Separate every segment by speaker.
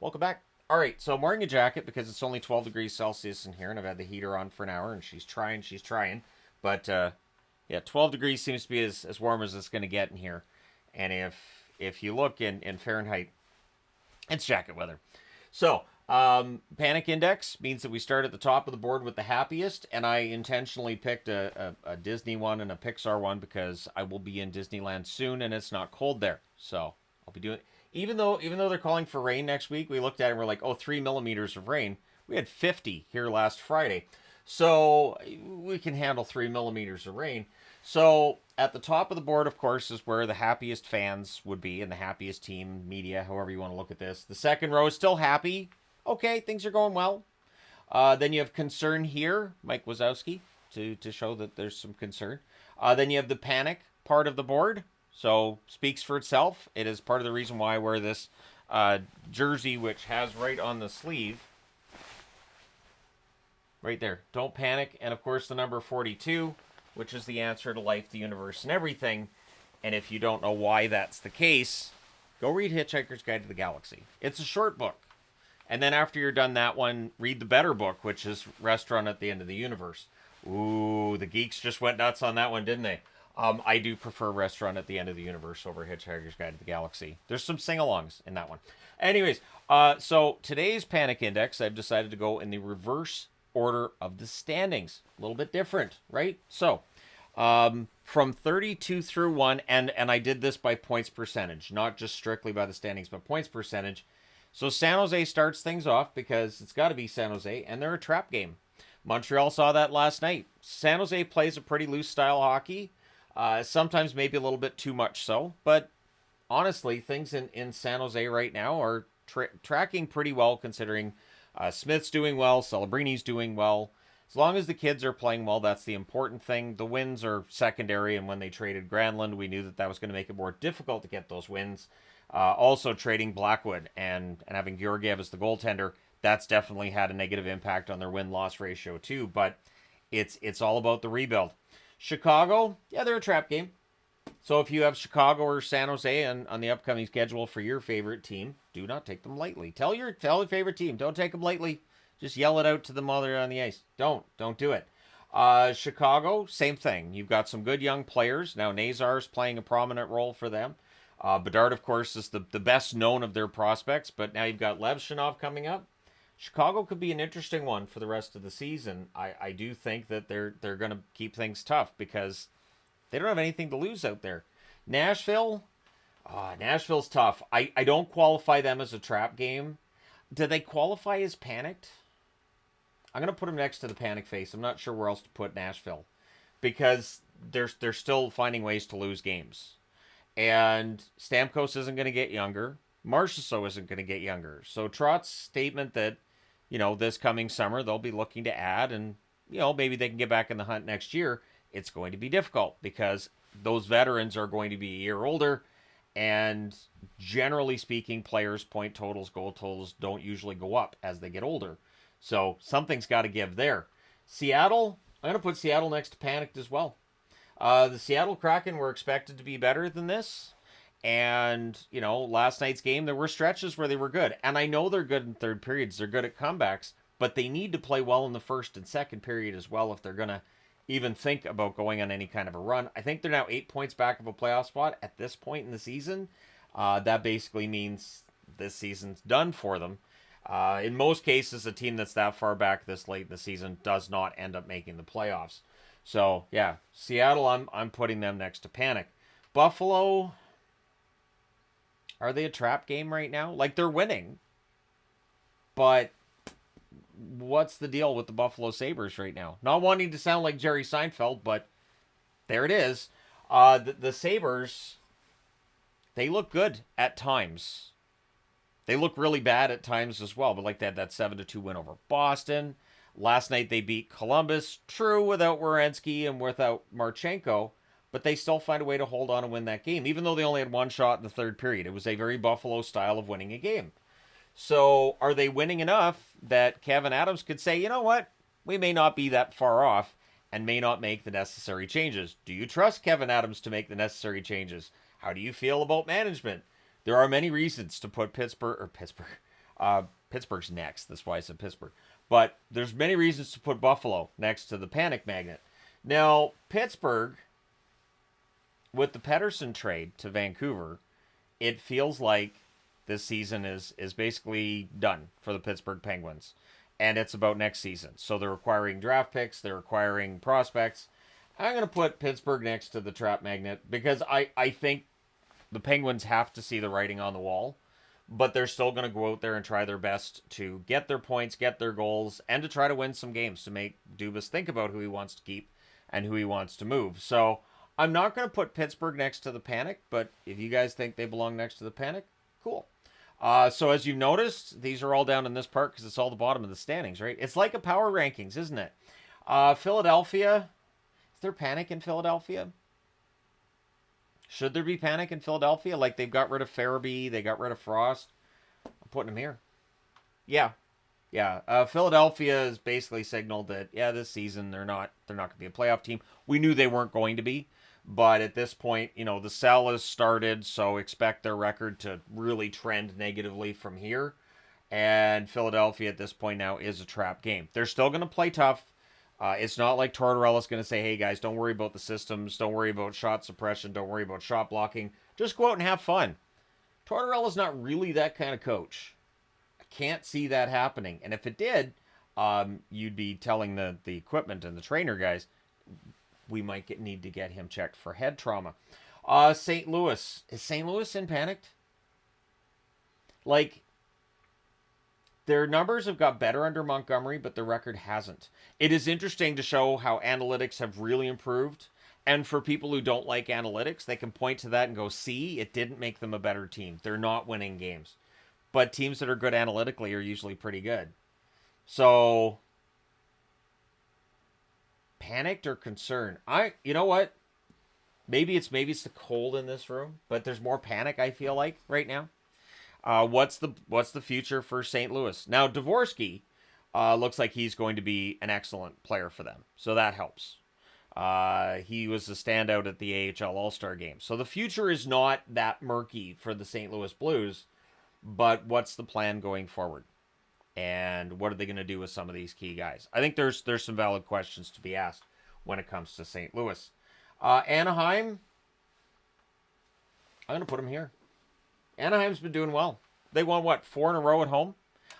Speaker 1: Welcome back. All right, so I'm wearing a jacket because it's only 12 degrees Celsius in here, and I've had the heater on for an hour, and she's trying. But yeah, 12 degrees seems to be as warm as it's going to get in here. And if you look in Fahrenheit, it's jacket weather. So panic index means that we start at the top of the board with the happiest, and I intentionally picked a Disney one and a Pixar one because I will be in Disneyland soon, and it's not cold there. So I'll be doing. Even though they're calling for rain next week, we looked at it and we're like, oh, 3 millimeters of rain. We had 50 here last Friday, so we can handle 3 millimeters of rain. So at the top of the board, of course, is where the happiest fans would be and the happiest team, media, however you want to look at this. The second row is still happy. Okay, things are going well. Then you have concern here, Mike Wazowski, to show that there's some concern. Then you have the panic part of the board. So speaks for itself. It is part of the reason why I wear this jersey, which has right on the sleeve, right there, don't panic. And of course the number 42, which is the answer to life, the universe, and everything. And if you don't know why that's the case, go read Hitchhiker's Guide to the Galaxy. It's a short book. And then after you're done that one, read the better book, which is Restaurant at the End of the Universe. Ooh, the geeks just went nuts on that one, didn't they? I do prefer Restaurant at the End of the Universe over Hitchhiker's Guide to the Galaxy. There's some sing-alongs in that one. Anyways, so today's Panic Index, I've decided to go in the reverse order of the standings. A little bit different, right? So, from 32 through 1, and I did this by points percentage, not just strictly by the standings, but points percentage. So San Jose starts things off because it's got to be San Jose, and they're a trap game. Montreal saw that last night. San Jose plays a pretty loose style hockey. Sometimes maybe a little bit too much so, but honestly, things in San Jose right now are tracking pretty well considering Smith's doing well, Celebrini's doing well. As long as the kids are playing well, that's the important thing. The wins are secondary, and when they traded Granlund, we knew that was going to make it more difficult to get those wins. Also, trading Blackwood and having Georgiev as the goaltender, that's definitely had a negative impact on their win-loss ratio too, but it's all about the rebuild. Chicago, yeah, they're a trap game. So if you have Chicago or San Jose on the upcoming schedule for your favorite team, do not take them lightly. Tell your favorite team, don't take them lightly. Just yell it out to them while they're on the ice. Don't do it. Chicago, same thing. You've got some good young players. Now Nazar's playing a prominent role for them. Bedard, of course, is the best known of their prospects, but now you've got Levshinov coming up. Chicago could be an interesting one for the rest of the season. I do think that they're going to keep things tough because they don't have anything to lose out there. Nashville, Nashville's tough. I don't qualify them as a trap game. Do they qualify as panicked? I'm going to put them next to the panic face. I'm not sure where else to put Nashville because they're still finding ways to lose games. And Stamkos isn't going to get younger. Marchessault isn't going to get younger. So Trott's statement that, this coming summer they'll be looking to add and, maybe they can get back in the hunt next year. It's going to be difficult because those veterans are going to be a year older. And generally speaking, players' point totals, goal totals don't usually go up as they get older. So something's got to give there. Seattle, I'm going to put Seattle next to panicked as well. The Seattle Kraken were expected to be better than this. And, last night's game, there were stretches where they were good. And I know they're good in third periods. They're good at comebacks. But they need to play well in the first and second period as well if they're going to even think about going on any kind of a run. I think they're now 8 points back of a playoff spot at this point in the season. That basically means this season's done for them. In most cases, a team that's that far back this late in the season does not end up making the playoffs. So, yeah, Seattle, I'm putting them next to panic. Buffalo, are they a trap game right now? Like, they're winning. But what's the deal with the Buffalo Sabres right now? Not wanting to sound like Jerry Seinfeld, but there it is. The Sabres, they look good at times. They look really bad at times as well, but like that 7-2 win over Boston. Last night they beat Columbus, true, without Werenski and without Marchenko, but they still find a way to hold on and win that game, even though they only had one shot in the third period. It was a very Buffalo style of winning a game. So are they winning enough that Kevin Adams could say, you know what, we may not be that far off and may not make the necessary changes? Do you trust Kevin Adams to make the necessary changes? How do you feel about management? There are many reasons to put Pittsburgh's next. That's why I said Pittsburgh. But there's many reasons to put Buffalo next to the panic magnet. Now, Pittsburgh, with the Pettersson trade to Vancouver, it feels like this season is basically done for the Pittsburgh Penguins. And it's about next season. So they're acquiring draft picks. They're acquiring prospects. I'm going to put Pittsburgh next to the trap magnet because I think the Penguins have to see the writing on the wall. But they're still going to go out there and try their best to get their points, get their goals, and to try to win some games to make Dubas think about who he wants to keep and who he wants to move. So I'm not going to put Pittsburgh next to the Panic, but if you guys think they belong next to the Panic, cool. So as you've noticed, these are all down in this part because it's all the bottom of the standings, right? It's like a power rankings, isn't it? Philadelphia, is there Panic in Philadelphia? Should there be panic in Philadelphia? Like they've got rid of Farabee, they got rid of Frost. I'm putting them here. Yeah. Philadelphia has basically signaled that this season they're not going to be a playoff team. We knew they weren't going to be, but at this point, the sell has started, so expect their record to really trend negatively from here. And Philadelphia at this point now is a trap game. They're still going to play tough. It's not like Tortorella's going to say, hey, guys, don't worry about the systems. Don't worry about shot suppression. Don't worry about shot blocking. Just go out and have fun. Tortorella's not really that kind of coach. I can't see that happening. And if it did, you'd be telling the equipment and the trainer guys, we might need to get him checked for head trauma. St. Louis. Is St. Louis in panicked? Like, their numbers have got better under Montgomery, but the record hasn't. It is interesting to show how analytics have really improved. And for people who don't like analytics, they can point to that and go, see, it didn't make them a better team. They're not winning games. But teams that are good analytically are usually pretty good. So, panicked or concerned? You know what? Maybe it's the cold in this room, but there's more panic, I feel like, right now. What's the future for St. Louis? Now, Dvorsky looks like he's going to be an excellent player for them, so that helps. He was a standout at the AHL All-Star game. So the future is not that murky for the St. Louis Blues, but what's the plan going forward? And what are they going to do with some of these key guys? I think there's some valid questions to be asked when it comes to St. Louis. Anaheim, I'm going to put them here. Anaheim's been doing well. They won, 4 in a row at home?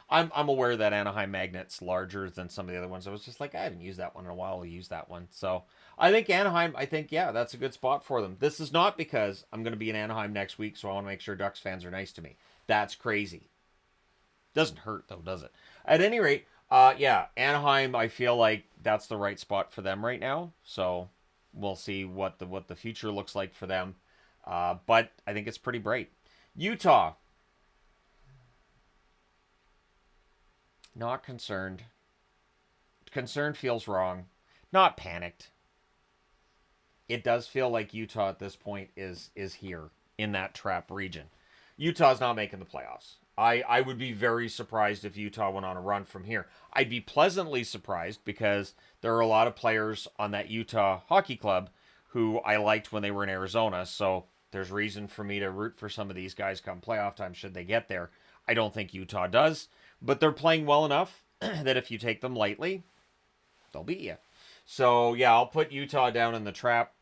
Speaker 1: I'm aware that Anaheim Magnet's larger than some of the other ones. I was just like, I haven't used that one in a while. I'll use that one. So I think Anaheim, that's a good spot for them. This is not because I'm going to be in Anaheim next week, so I want to make sure Ducks fans are nice to me. That's crazy. Doesn't hurt, though, does it? At any rate, Anaheim, I feel like that's the right spot for them right now. So we'll see what the future looks like for them. But I think it's pretty bright. Utah. Not concerned. Concerned feels wrong. Not panicked. It does feel like Utah at this point is here in that trap region. Utah's not making the playoffs. I would be very surprised if Utah went on a run from here. I'd be pleasantly surprised because there are a lot of players on that Utah hockey club who I liked when they were in Arizona, so there's reason for me to root for some of these guys come playoff time should they get there. I don't think Utah does, but they're playing well enough that if you take them lightly, they'll beat you. So, I'll put Utah down in the trap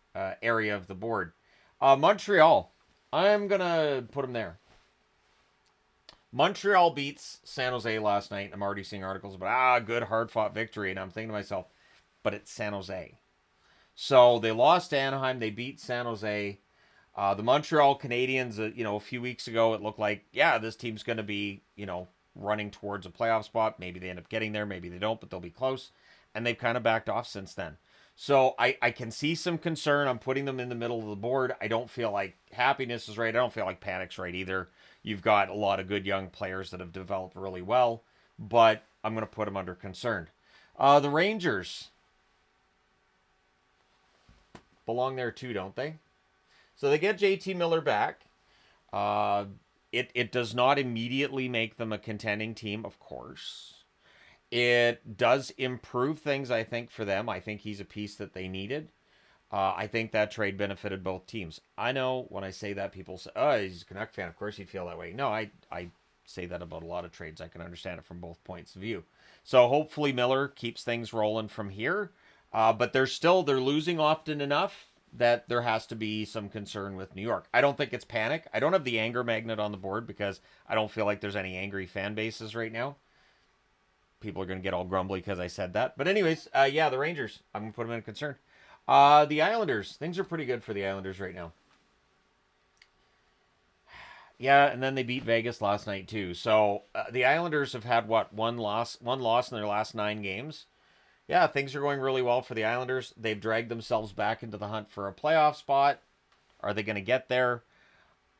Speaker 1: area of the board. Montreal, I'm going to put them there. Montreal beats San Jose last night. I'm already seeing articles about, good hard-fought victory, and I'm thinking to myself, but it's San Jose. So, they lost to Anaheim. They beat San Jose. The Montreal Canadiens, a few weeks ago, it looked like, this team's going to be, running towards a playoff spot. Maybe they end up getting there. Maybe they don't, but they'll be close. And they've kind of backed off since then. So I can see some concern. I'm putting them in the middle of the board. I don't feel like happiness is right. I don't feel like panic's right either. You've got a lot of good young players that have developed really well, but I'm going to put them under concerned. The Rangers belong there too, don't they? So they get JT Miller back. It does not immediately make them a contending team, of course. It does improve things, I think, for them. I think he's a piece that they needed. I think that trade benefited both teams. I know when I say that, people say, oh, he's a Canuck fan. Of course he'd feel that way. No, I say that about a lot of trades. I can understand it from both points of view. So hopefully Miller keeps things rolling from here. But they're losing often enough that there has to be some concern with New York. I don't think it's panic. I don't have the anger magnet on the board because I don't feel like there's any angry fan bases right now. People are going to get all grumbly because I said that. But anyways, yeah, the Rangers. I'm going to put them in concern. The Islanders. Things are pretty good for the Islanders right now. Yeah, and then they beat Vegas last night too. So the Islanders have had one loss in their last 9 games. Yeah, things are going really well for the Islanders. They've dragged themselves back into the hunt for a playoff spot. Are they going to get there?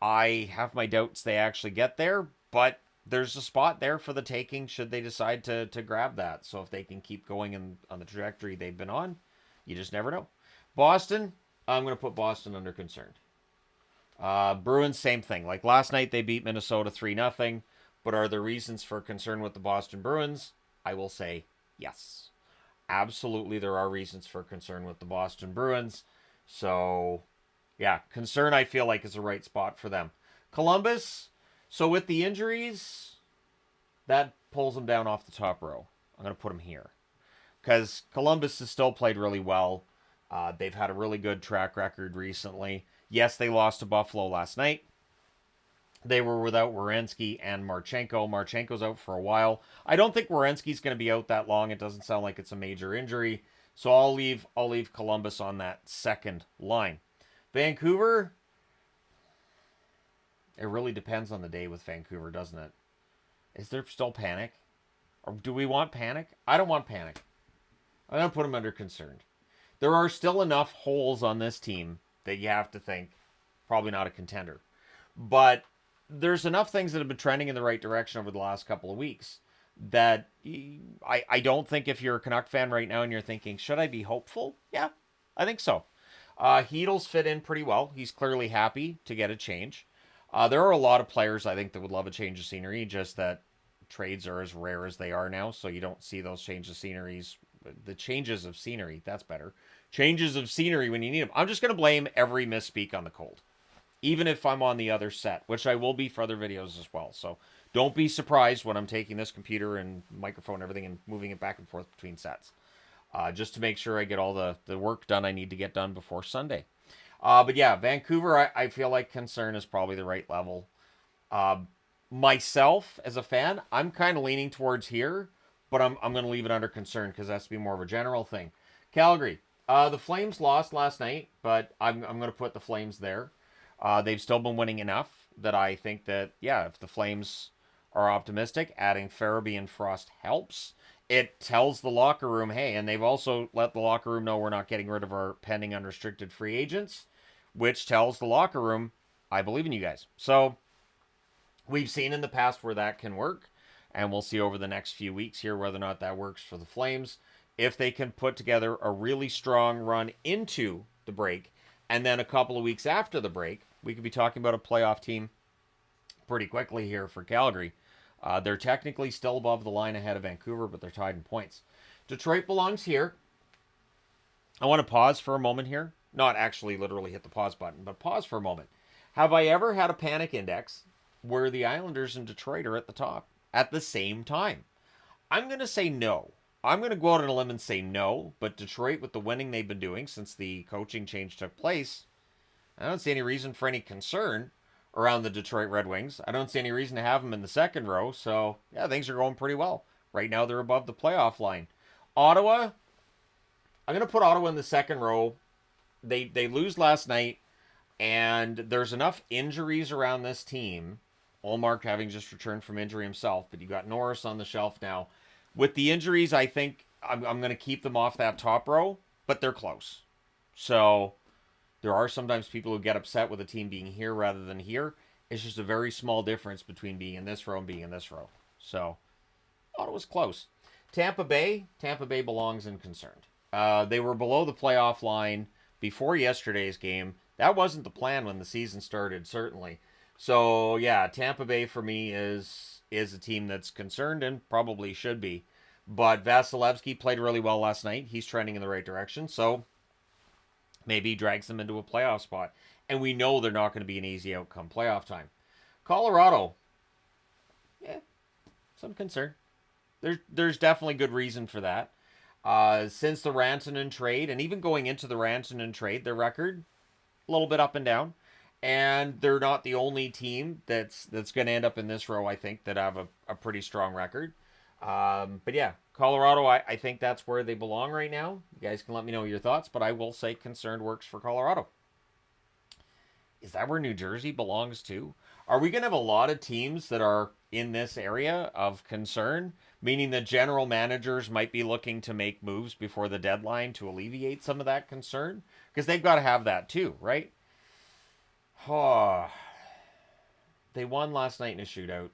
Speaker 1: I have my doubts they actually get there, but there's a spot there for the taking should they decide to grab that. So if they can keep going on the trajectory they've been on, you just never know. Boston, I'm going to put Boston under concern. Bruins, same thing. Like last night, they beat Minnesota 3-0. But are there reasons for concern with the Boston Bruins? I will say yes. Absolutely, there are reasons for concern with the Boston Bruins. So, yeah, concern I feel like is the right spot for them. Columbus, so with the injuries, that pulls them down off the top row. I'm going to put them here. Because Columbus has still played really well. They've had a really good track record recently. Yes, they lost to Buffalo last night. They were without Werenski and Marchenko. Marchenko's out for a while. I don't think Werenski's going to be out that long. It doesn't sound like it's a major injury. So I'll leave Columbus on that second line. Vancouver, it really depends on the day with Vancouver, doesn't it? Is there still panic? Or do we want panic? I don't want panic. I'm going to put them under concerned. There are still enough holes on this team that you have to think probably not a contender. But there's enough things that have been trending in the right direction over the last couple of weeks that I don't think if you're a Canuck fan right now and you're thinking, should I be hopeful? Yeah, I think so. Heedle's fit in pretty well. He's clearly happy to get a change. There are a lot of players I think that would love a change of scenery, just that trades are as rare as they are now, so you don't see those changes of sceneries. The changes of scenery, that's better. Changes of scenery when you need them. I'm just going to blame every misspeak on the cold. Even if I'm on the other set, which I will be for other videos as well. So don't be surprised when I'm taking this computer and microphone and everything and moving it back and forth between sets. Just to make sure I get all the work done I need to get done before Sunday. But yeah, Vancouver, I feel like concern is probably the right level. Myself, as a fan, I'm kind of leaning towards here, but I'm going to leave it under concern because that's to be more of a general thing. Calgary, the Flames lost last night, but I'm going to put the Flames there. They've still been winning enough that I think that, yeah, if the Flames are optimistic, adding Farabee and Frost helps. It tells the locker room, hey, and they've also let the locker room know we're not getting rid of our pending unrestricted free agents, which tells the locker room, I believe in you guys. So we've seen in the past where that can work, and we'll see over the next few weeks here whether or not that works for the Flames. If they can put together a really strong run into the break, and then a couple of weeks after the break, we could be talking about a playoff team pretty quickly here for Calgary. They're technically still above the line ahead of Vancouver, but they're tied in points. Detroit belongs here. I want to pause for a moment here. Not actually literally hit the pause button, but pause for a moment. Have I ever had a panic index where the Islanders and Detroit are at the top at the same time? I'm going to say no. I'm going to go out on a limb and say no, but Detroit, with the winning they've been doing since the coaching change took place, I don't see any reason for any concern around the Detroit Red Wings. I don't see any reason to have them in the second row, so yeah, things are going pretty well. Right now, they're above the playoff line. Ottawa, I'm going to put Ottawa in the second row. They lose last night, and there's enough injuries around this team. Ullmark having just returned from injury himself, but you got Norris on the shelf now. With the injuries, I think I'm going to keep them off that top row, but they're close. So there are sometimes people who get upset with a team being here rather than here. It's just a very small difference between being in this row and being in this row. So Ottawa's close. Tampa Bay belongs in concerned. They were below the playoff line before yesterday's game. That wasn't the plan when the season started, certainly. So yeah, Tampa Bay for me is a team that's concerned and probably should be. But Vasilevsky played really well last night. He's trending in the right direction, so maybe he drags them into a playoff spot. And we know they're not going to be an easy outcome playoff time. Colorado. Yeah, some concern. There's definitely good reason for that. Since the Rantanen trade, and even going into the Rantanen trade, their record a little bit up and down, and they're not the only team that's going to end up in this row. I think that have a pretty strong record. But yeah, Colorado, I think that's where they belong right now. You guys can let me know your thoughts, but I will say concerned works for Colorado. Is that where New Jersey belongs too? Are we going to have a lot of teams that are in this area of concern, meaning the general managers might be looking to make moves before the deadline to alleviate some of that concern? Because they've got to have that too, right? Oh, they won last night in a shootout.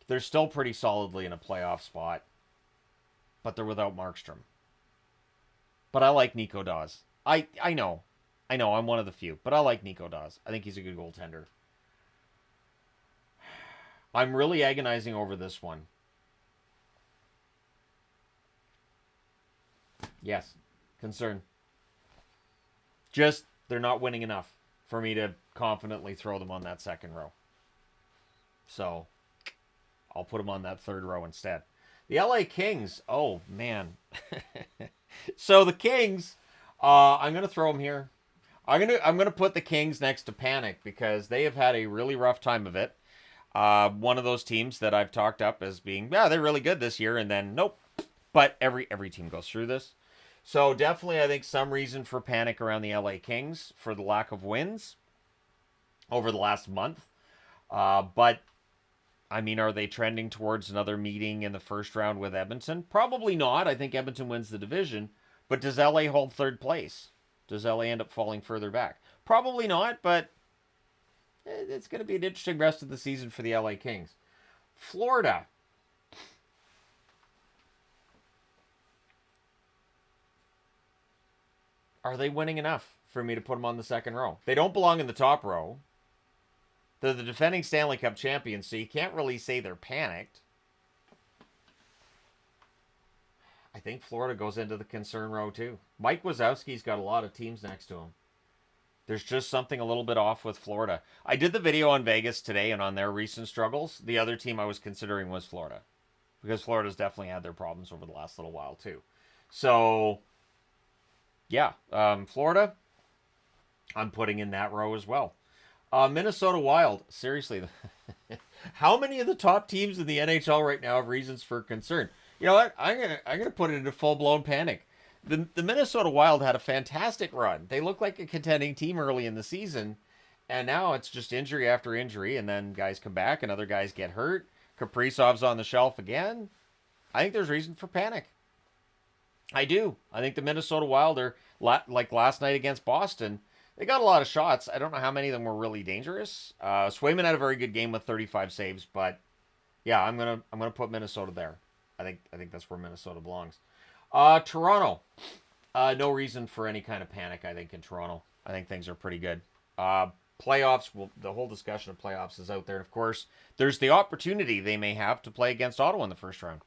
Speaker 1: They're still pretty solidly in a playoff spot, but they're without Markstrom. But I like Nico Dawes. I know. I know, I'm one of the few, but I like Nico Dawes. I think he's a good goaltender. I'm really agonizing over this one. Yes, concern. Just, they're not winning enough for me to confidently throw them on that second row. So, I'll put them on that third row instead. The LA Kings, oh man. So the Kings, I'm going to throw them here. I'm gonna put the Kings next to Panic because they have had a really rough time of it. One of those teams that I've talked up as being, yeah, they're really good this year, and then nope. But every team goes through this. So definitely, I think some reason for panic around the LA Kings for the lack of wins over the last month. But I mean, are they trending towards another meeting in the first round with Edmonton? Probably not. I think Edmonton wins the division. But does LA hold third place? Does LA end up falling further back? Probably not, but it's going to be an interesting rest of the season for the LA Kings. Florida. Are they winning enough for me to put them on the second row? They don't belong in the top row. They're the defending Stanley Cup champions, so you can't really say they're panicked. I think Florida goes into the concern row too. Mike Wazowski's got a lot of teams next to him. There's just something a little bit off with Florida. I did the video on Vegas today and on their recent struggles. The other team I was considering was Florida. Because Florida's definitely had their problems over the last little while too. So, yeah. Florida, I'm putting in that row as well. Minnesota Wild. Seriously. How many of the top teams in the NHL right now have reasons for concern? You know what? I'm gonna put it into full blown panic. The Minnesota Wild had a fantastic run. They looked like a contending team early in the season, and now it's just injury after injury, and then guys come back and other guys get hurt. Kaprizov's on the shelf again. I think there's reason for panic. I do. I think the Minnesota Wild are like last night against Boston. They got a lot of shots. I don't know how many of them were really dangerous. Swayman had a very good game with 35 saves, but yeah, I'm gonna put Minnesota there. I think that's where Minnesota belongs. Toronto. No reason for any kind of panic, I think, in Toronto. I think things are pretty good. Playoffs, well, the whole discussion of playoffs is out there. And of course, there's the opportunity they may have to play against Ottawa in the first round.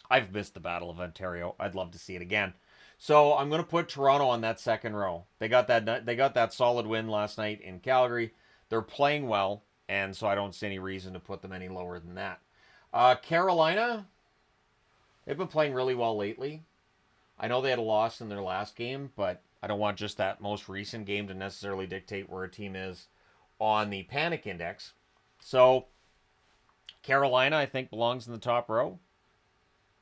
Speaker 1: I've missed the Battle of Ontario. I'd love to see it again. So I'm going to put Toronto on that second row. They got that solid win last night in Calgary. They're playing well, and so I don't see any reason to put them any lower than that. Carolina, they've been playing really well lately. I know they had a loss in their last game, but I don't want just that most recent game to necessarily dictate where a team is on the panic index. So Carolina, I think, belongs in the top row.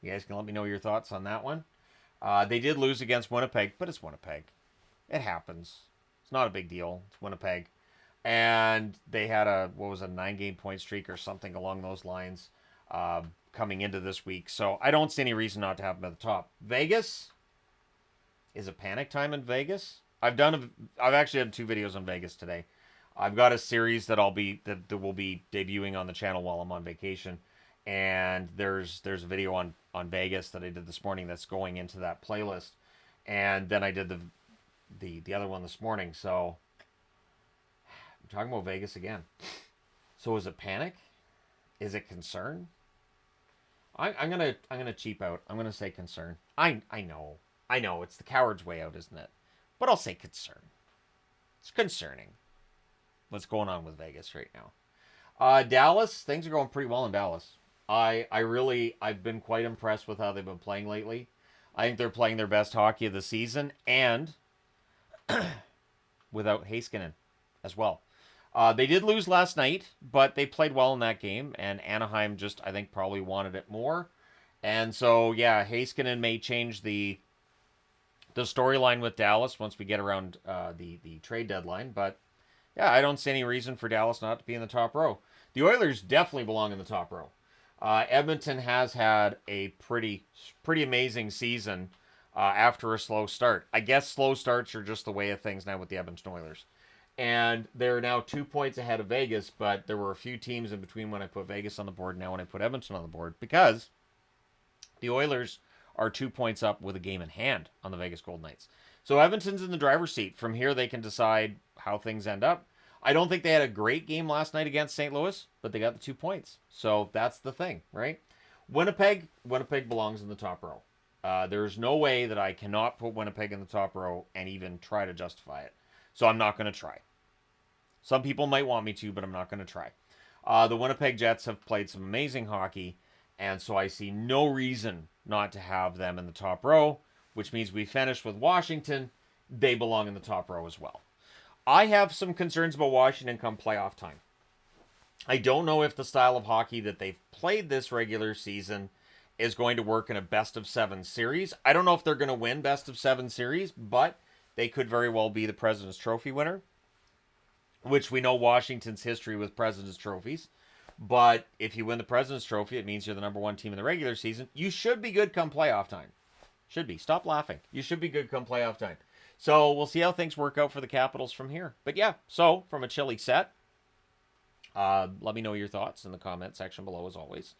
Speaker 1: You guys can let me know your thoughts on that one. They did lose against Winnipeg, but it's Winnipeg. It happens. It's not a big deal. It's Winnipeg. And they had a 9-game point streak or something along those lines coming into this week. So I don't see any reason not to have them at the top. Vegas? Is it panic time in Vegas? I've actually done 2 videos on Vegas today. I've got a series that will be debuting on the channel while I'm on vacation. And there's a video on Vegas that I did this morning that's going into that playlist. And then I did the other one this morning. So I'm talking about Vegas again. So is it panic? Is it concern? I'm gonna cheap out. I'm gonna say concern. I know it's the coward's way out, isn't it? But I'll say concern. It's concerning. what's going on with Vegas right now. Dallas, things are going pretty well in Dallas. I've been quite impressed with how they've been playing lately. I think they're playing their best hockey of the season, and without Heiskanen as well. They did lose last night, but they played well in that game, and Anaheim just, I think, probably wanted it more. And so, yeah, Heiskanen may change the storyline with Dallas once we get around the trade deadline. But, yeah, I don't see any reason for Dallas not to be in the top row. The Oilers definitely belong in the top row. Edmonton has had a pretty amazing season after a slow start. I guess slow starts are just the way of things now with the Edmonton Oilers. And they're now 2 points ahead of Vegas, but there were a few teams in between when I put Vegas on the board and now when I put Edmonton on the board, because the Oilers are 2 points up with a game in hand on the Vegas Golden Knights. So Edmonton's in the driver's seat. From here, they can decide how things end up. I don't think they had a great game last night against St. Louis, but they got the 2 points. So that's the thing, right? Winnipeg belongs in the top row. There's no way that I cannot put Winnipeg in the top row and even try to justify it. So I'm not going to try. Some people might want me to, but I'm not going to try. The Winnipeg Jets have played some amazing hockey, and so I see no reason not to have them in the top row, which means we finish with Washington. They belong in the top row as well. I have some concerns about Washington come playoff time. I don't know if the style of hockey that they've played this regular season is going to work in a best-of-7 series. I don't know if they're going to win best-of-7 series, but they could very well be the President's Trophy winner, which we know Washington's history with President's Trophies. But if you win the President's Trophy, it means you're the number one team in the regular season. You should be good come playoff time. Should be. Stop laughing. You should be good come playoff time. So we'll see how things work out for the Capitals from here. But yeah, so from a chilly set, let me know your thoughts in the comment section below as always.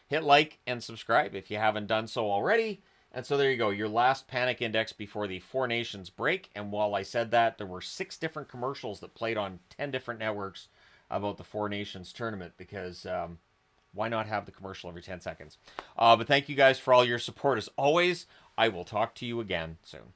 Speaker 1: Hit like and subscribe if you haven't done so already. And so there you go, your last panic index before the Four Nations break. And while I said that, there were 6 different commercials that played on 10 different networks about the Four Nations tournament, because why not have the commercial every 10 seconds? But thank you guys for all your support as always. I will talk to you again soon.